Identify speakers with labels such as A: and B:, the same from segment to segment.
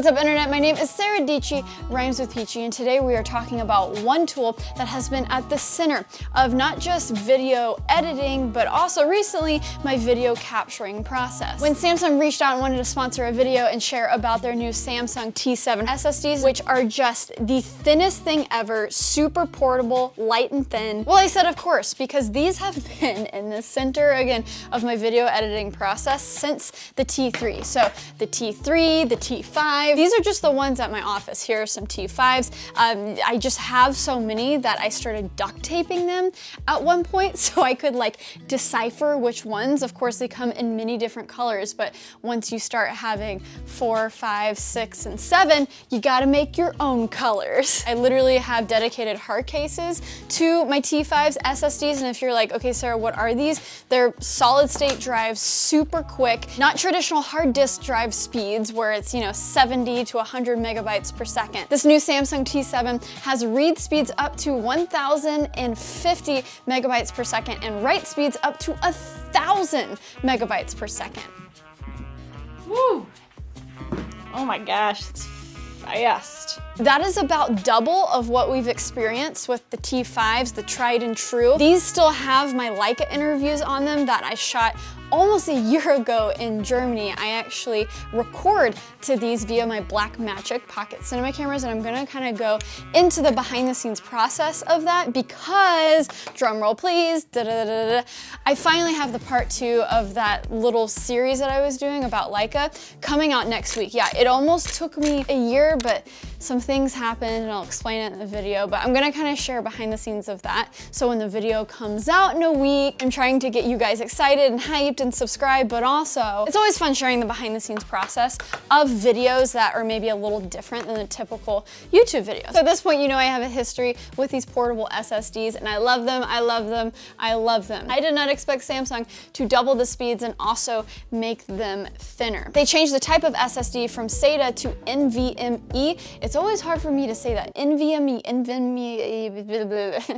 A: What's up, internet? My name is Sarah Dietschy, rhymes with Peachy, and today we are talking about one tool that has been at the center of not just video editing, but also recently my video capturing process. When Samsung reached out and wanted to sponsor a video and share about their new Samsung T5 SSDs, which are just the thinnest thing ever, super portable, light and thin, well, I said of course, because these have been in the center again of my video editing process since the T3. So the T3, the T5, these are just the ones at my office. Here are some T5s. I just have so many that I started duct taping them at one point so I could like decipher which ones. Of course, they come in many different colors, but once you start having 4, 5, 6, and 7, you gotta make your own colors. I literally have dedicated hard cases to my T5 SSDs, and if you're like, okay, Sarah, what are these? They're solid state drives, super quick, not traditional hard disk drive speeds where it's, 70 to 100 megabytes per second. This new Samsung T7 has read speeds up to 1050 megabytes per second and write speeds up to 1000 megabytes per second. Woo! Oh my gosh, it's fast. That is about double of what we've experienced with the T5s, the tried and true. These still have my Leica interviews on them that I shot almost a year ago in Germany. I actually record to these via my Blackmagic pocket cinema cameras, and I'm gonna kind of go into the behind the scenes process of that because, drum roll please, I finally have the part 2 of that little series that I was doing about Leica coming out next week. Yeah, it almost took me a year, but some things happened and I'll explain it in the video, but I'm gonna kind of share behind the scenes of that. So when the video comes out in a week, I'm trying to get you guys excited and hyped and subscribed, but also it's always fun sharing the behind the scenes process of videos that are maybe a little different than the typical YouTube videos. So at this point, I have a history with these portable SSDs and I love them, I love them, I love them. I did not expect Samsung to double the speeds and also make them thinner. They changed the type of SSD from SATA to NVMe. It's always hard for me to say that. NVMe,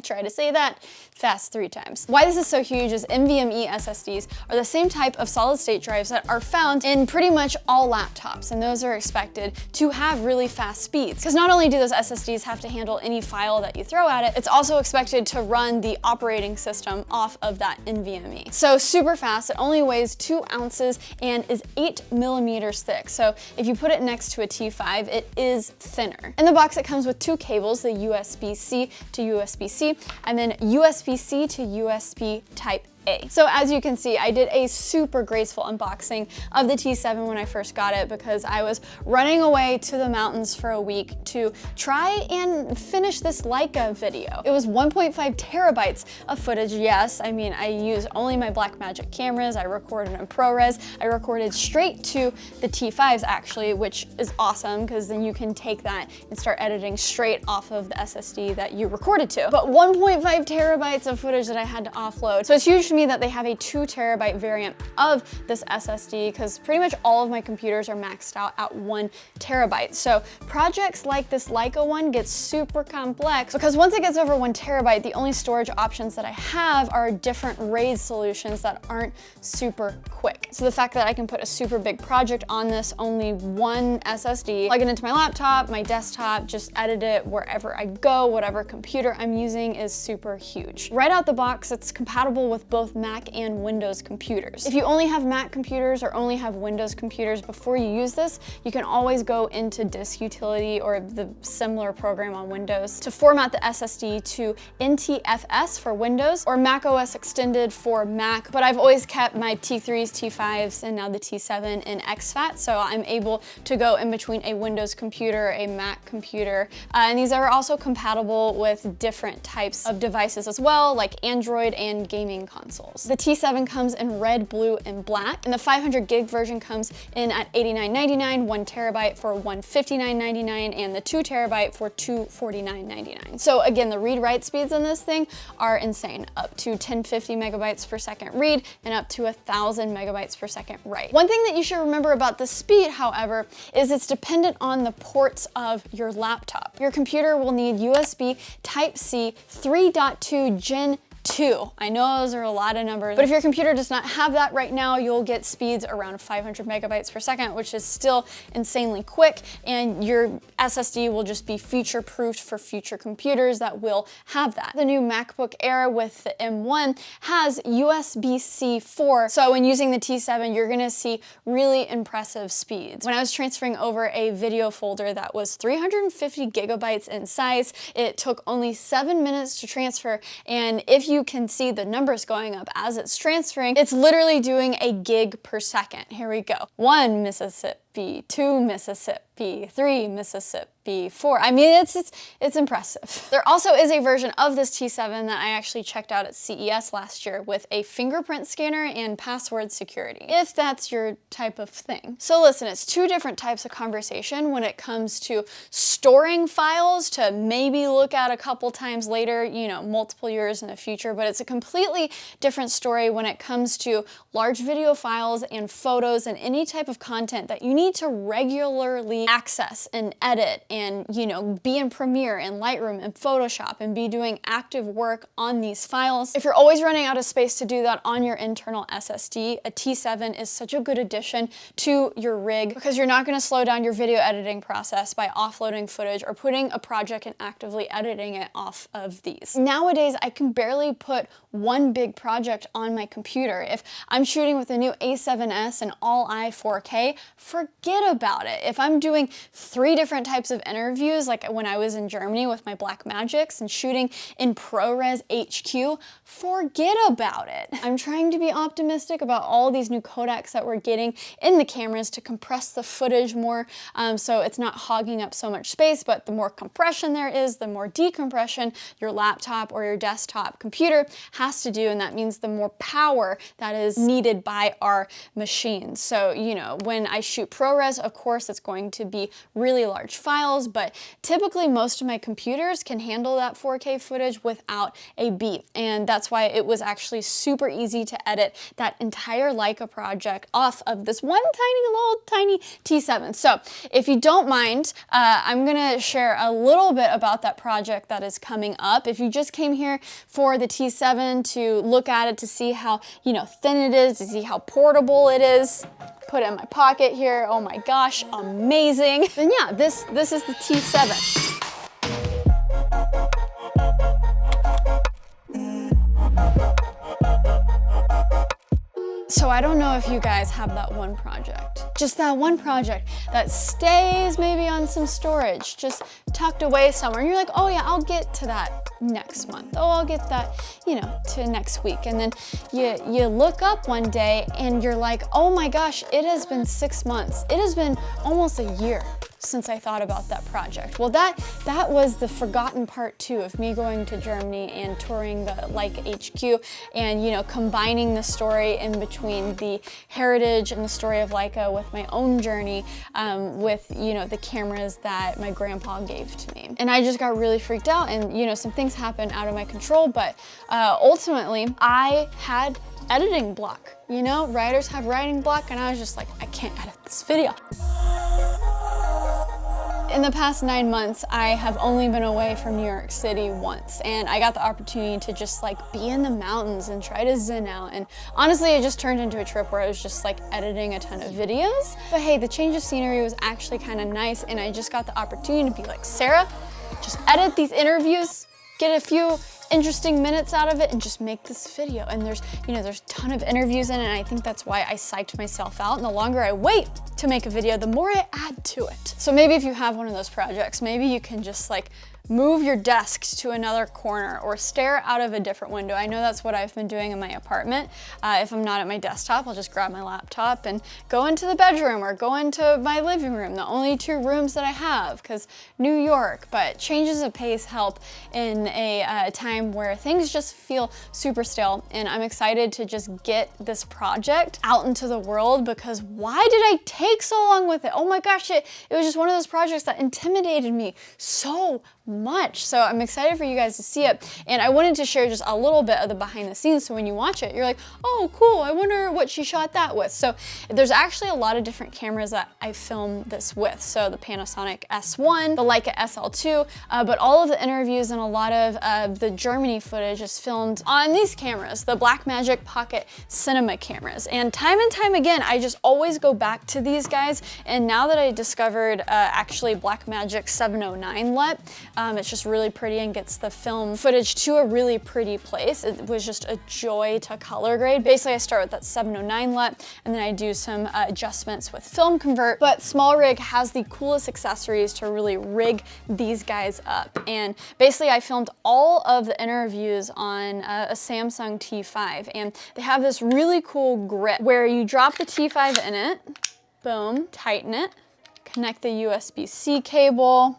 A: try to say that fast 3 times. Why this is so huge is NVMe SSDs are the same type of solid state drives that are found in pretty much all laptops, and those are expected to have really fast speeds. Because not only do those SSDs have to handle any file that you throw at it, it's also expected to run the operating system off of that NVMe. So super fast, it only weighs 2 ounces and is 8 millimeters thick. So if you put it next to a T5, it is thinner. In the box, it comes with 2 cables, the USB-C to USB-C, and then USB-C to USB Type A. So as you can see, I did a super graceful unboxing of the T7 when I first got it because I was running away to the mountains for a week to try and finish this Leica video. It was 1.5 terabytes of footage. Yes, I use only my Blackmagic cameras. I recorded in ProRes. I recorded straight to the T5s actually, which is awesome because then you can take that and start editing straight off of the SSD that you recorded to. But 1.5 terabytes of footage that I had to offload. So it's huge to me that they have a 2 terabyte variant of this SSD because pretty much all of my computers are maxed out at 1 terabyte. So projects like this Leica one get super complex because once it gets over 1 terabyte, the only storage options that I have are different RAID solutions that aren't super quick. So the fact that I can put a super big project on this only 1 SSD, plug it into my laptop, my desktop, just edit it wherever I go, whatever computer I'm using is super huge. Right out the box, it's compatible with both Mac and Windows computers. If you only have Mac computers or only have Windows computers before you use this, you can always go into Disk Utility or the similar program on Windows to format the SSD to NTFS for Windows or Mac OS Extended for Mac, but I've always kept my T3s, T5s, and now the T7 in exFAT, so I'm able to go in between a Windows computer, a Mac computer, and these are also compatible with different types of devices as well, like Android and gaming consoles. The T7 comes in red, blue, and black, and the 500 gig version comes in at $89.99, 1 terabyte for $159.99, and the 2 terabyte for $249.99. So again, the read-write speeds on this thing are insane, up to 1050 megabytes per second read and up to 1000 megabytes per second write. One thing that you should remember about the speed, however, is it's dependent on the ports of your laptop. Your computer will need USB Type-C 3.2 Gen 2. I know those are a lot of numbers, but if your computer does not have that right now, you'll get speeds around 500 megabytes per second, which is still insanely quick, and your SSD will just be future-proofed for future computers that will have that. The new MacBook Air with the M1 has USB-C 4, so when using the T7, you're gonna see really impressive speeds. When I was transferring over a video folder that was 350 gigabytes in size, it took only 7 minutes to transfer, and if you can see the numbers going up as it's transferring, it's literally doing a gig per second. Here we go. 1 Mississippi, 2 Mississippi, 3 Mississippi, 4. I mean, it's impressive. There also is a version of this T7 that I actually checked out at CES last year with a fingerprint scanner and password security, if that's your type of thing. So listen, it's 2 different types of conversation when it comes to storing files to maybe look at a couple times later, you know, multiple years in the future, but it's a completely different story when it comes to large video files and photos and any type of content that you need to regularly access and edit and, you know, be in Premiere and Lightroom and Photoshop and be doing active work on these files. If you're always running out of space to do that on your internal SSD, a T7 is such a good addition to your rig because you're not going to slow down your video editing process by offloading footage or putting a project and actively editing it off of these. Nowadays, I can barely put one big project on my computer. If I'm shooting with a new A7S and all-I 4K, forget about it. If I'm doing 3 different types of interviews, like when I was in Germany with my Blackmagics and shooting in ProRes HQ, forget about it. I'm trying to be optimistic about all these new codecs that we're getting in the cameras to compress the footage more, so it's not hogging up so much space, but the more compression there is, the more decompression your laptop or your desktop computer has to do, and that means the more power that is needed by our machines. So, you know, when I shoot ProRes, of course, it's going to be really large files, but typically most of my computers can handle that 4K footage without a beat, and that's why it was actually super easy to edit that entire Leica project off of this one tiny T7. So if you don't mind, I'm gonna share a little bit about that project that is coming up. If you just came here for the T7 to look at it, to see how, you know, thin it is, to see how portable it is, put it in my pocket here, oh my gosh, amazing. Then yeah, this is the T7. So I don't know if you guys have that one project, just that one project that stays maybe on some storage, just tucked away somewhere. And you're like, oh yeah, I'll get to that next month. Oh, I'll get that, you know, to next week. And then you look up one day and you're like, oh my gosh, it has been 6 months. It has been almost a year since I thought about that project. Well, that was the forgotten part too of me going to Germany and touring the Leica HQ and, you know, combining the story in between the heritage and the story of Leica with my own journey with, you know, the cameras that my grandpa gave to me. And I just got really freaked out, and, you know, some things happened out of my control, but ultimately I had editing block. You know, writers have writing block, and I was just like, I can't edit this video. In the past 9 months, I have only been away from New York City once, and I got the opportunity to just like be in the mountains and try to zen out. And honestly, it just turned into a trip where I was just like editing a ton of videos. But hey, the change of scenery was actually kind of nice, and I just got the opportunity to be like, Sarah, just edit these interviews, get a few interesting minutes out of it, and just make this video. And there's, you know, there's a ton of interviews in it, and I think that's why I psyched myself out. And the longer I wait to make a video, the more I add to it. So maybe if you have one of those projects, maybe you can just like move your desk to another corner or stare out of a different window. I know that's what I've been doing in my apartment. If I'm not at my desktop, I'll just grab my laptop and go into the bedroom or go into my living room, the only 2 rooms that I have, because New York. But changes of pace help in a time where things just feel super stale, and I'm excited to just get this project out into the world, because why did I take so long with it? Oh my gosh, it was just one of those projects that intimidated me so much. So I'm excited for you guys to see it. And I wanted to share just a little bit of the behind the scenes, so when you watch it, you're like, oh, cool, I wonder what she shot that with. So there's actually a lot of different cameras that I filmed this with. So the Panasonic S1, the Leica SL2, but all of the interviews and a lot of the Germany footage is filmed on these cameras, the Blackmagic Pocket Cinema cameras. And time again, I just always go back to these guys. And now that I discovered actually Blackmagic 709 LUT, it's just really pretty and gets the film footage to a really pretty place. It was just a joy to color grade. Basically, I start with that 709 LUT, and then I do some adjustments with Film Convert. But SmallRig has the coolest accessories to really rig these guys up. And basically, I filmed all of the interviews on a Samsung T5, and they have this really cool grip where you drop the T5 in it, boom, tighten it, connect the USB-C cable.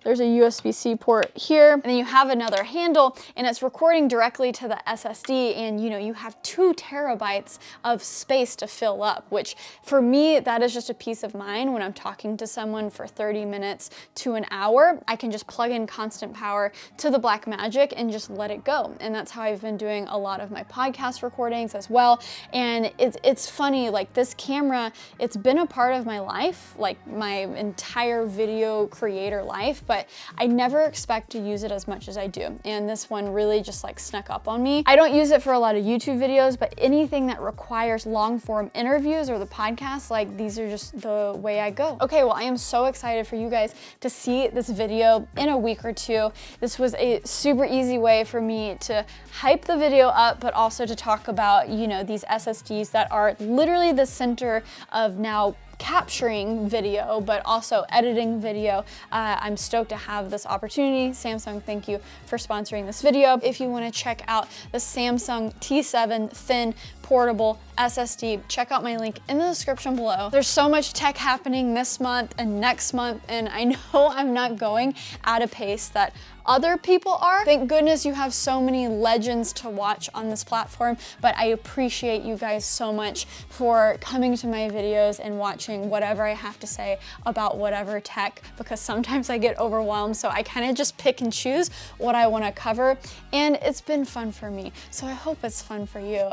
A: There's a USB-C port here, and then you have another handle, and it's recording directly to the SSD, and you have 2 terabytes of space to fill up, which for me, that is just a peace of mind when I'm talking to someone for 30 minutes to an hour. I can just plug in constant power to the Blackmagic and just let it go. And that's how I've been doing a lot of my podcast recordings as well. And it's funny, like this camera, it's been a part of my life, like my entire video creator life, but I never expect to use it as much as I do. And this one really just like snuck up on me. I don't use it for a lot of YouTube videos, but anything that requires long form interviews or the podcast, like these are just the way I go. Okay, well, I am so excited for you guys to see this video in a week or two. This was a super easy way for me to hype the video up, but also to talk about, these SSDs that are literally the center of now capturing video, but also editing video. I'm stoked to have this opportunity. Samsung, thank you for sponsoring this video. If you want to check out the Samsung T7 thin portable SSD, check out my link in the description below. There's so much tech happening this month and next month, and I know I'm not going at a pace that other people are. Thank goodness you have so many legends to watch on this platform, but I appreciate you guys so much for coming to my videos and watching whatever I have to say about whatever tech, because sometimes I get overwhelmed, so I kind of just pick and choose what I want to cover, and it's been fun for me, so I hope it's fun for you.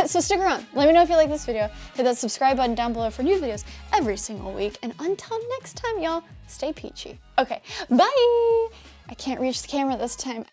A: So stick around. Let me know if you like this video. Hit that subscribe button down below for new videos every single week, and until next time, y'all, stay peachy. Okay, bye! I can't reach the camera this time.